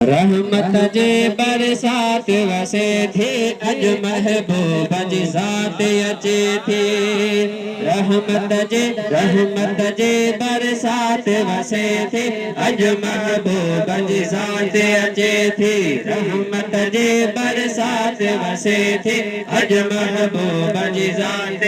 रहमत जे बरसात वसे थी अज महबूब जी ज़ात अचे थी रहमत जे बरसात वसे थी अज महबूब जी ज़ात अचे थी रहमत जे बरसात वसे थी अज महबूब जी ज़ात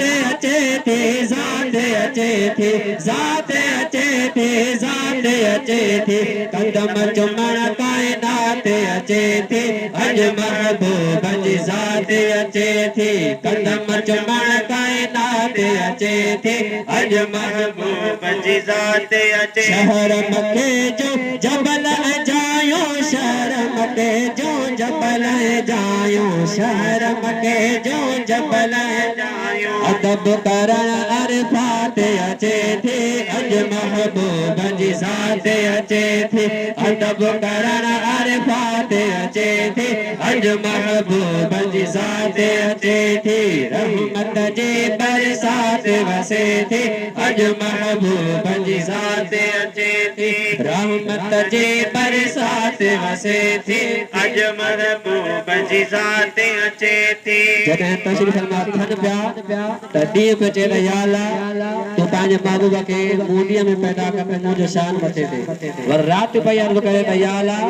अचे थी ज़ात अचे थी ज़ात अचे थी ज़ात अचे थी कदम चुमण कायनात अचे थी अज महबूब जी ज़ात अचे थी कदम चुमण कायनात अचे थी अज महबूब जी ज़ात अचे शहर मके जो जबल जायो शहर मके जो जबल जायो शहर मके जो जबल जायो अदब करण अरफात अचे थी अज महबूब जी ज़ात अचे थी अदब करण अरफात अचे थी अज महबूब जी ज़ात अचे थी रहमत जे बरसात वसे थी अज महबूब जी ज़ात अचे थी रहमत जे बरसात वसे थी अज महबूब जी ज़ात अचे थी जॾहिं तशरीफ़ फरमा थन पिया त ॾींहुं पियो चए त या अल्लाह तूं पंहिंजे महबूब खे मूंडीअ में पैदा कर मुंहिंजो शान मथे ते वर राति पई अर्ज़ु करे त या अल्लाह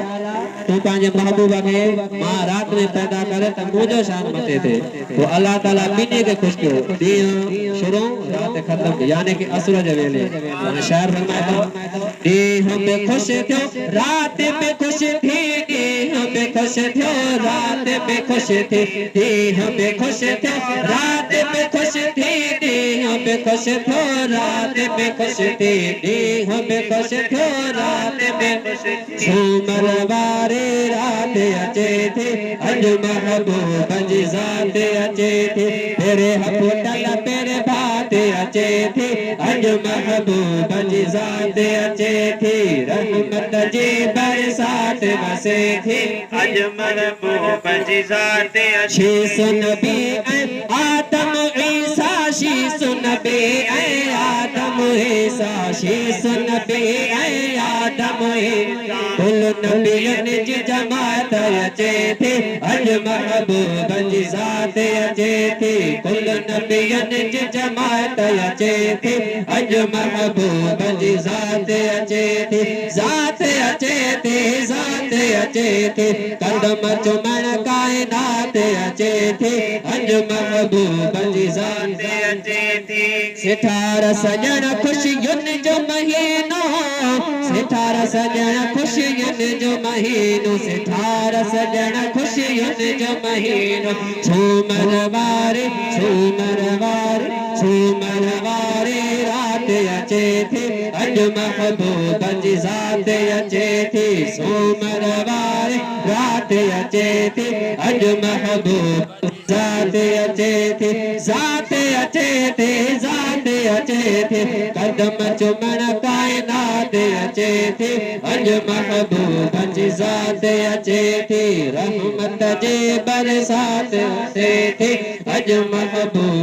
तूं पंहिंजे महबूब खे मां राति में पैदा करे त मुंहिंजो शान मथे ते पोइ अल्लाह ताला ॿिन्ही खे ख़ुशि कयो ॾींहुं शुरू राति ख़तमु यानी कि असुर जे वेले हाणे शाइर फरमाए थो ॾींहुं में ख़ुशि थियो राति में ख़ुशि थी ॾींहुं में ख़ुशि थियो राति में ख़ुशि थी ॾींहुं में ख़ुशि थियो राति में ख़ुशि थी ॾींहुं में ख़ुशि थियो राति में ख़ुशि थी ॾींहुं में ख़ुशि थियो राति में ख़ुशि थी सूमर वारे राति अचे थी अज महबूब जी ज़ात अचे थी तेरे पुटल पेरे भात अचे थी अज महबूब जी ज़ात अचे थी रहमत जी बरसात वसे थी अज महबूब जी ज़ात अचे नबी आदम ईसा शीस नबी आदम ईसा शीस नबी आदम कुल नबियन जी जमात अचे थी अज महबूब जी ज़ात अचे थी कुल नबियन जी जमात अचे थी अज महबूब जी ज़ात अचे थी ज़ात अचे थी ज़ात अचे थी कदम चुमण कायनात अचे थी अज महबूब जी ज़ात अचे थी सितार सजण खुशियुनि जो महीनो सितार सजण खुशियुनि जो महीनो सितार सजण खुशियुनि जो महीनो झूमर वारे रात अचे थी अज महबूब जी ज़ात अचे थी सूमर वारे रात अचे थी अज महबूब ज़ात अचे थी ज़ात अचे थी ज़ात अचे थी कदम चुमण कायनात अचे थी अज महबूब जी ज़ात अचे थी रहमत जे बरसात अचे थी अज महबूब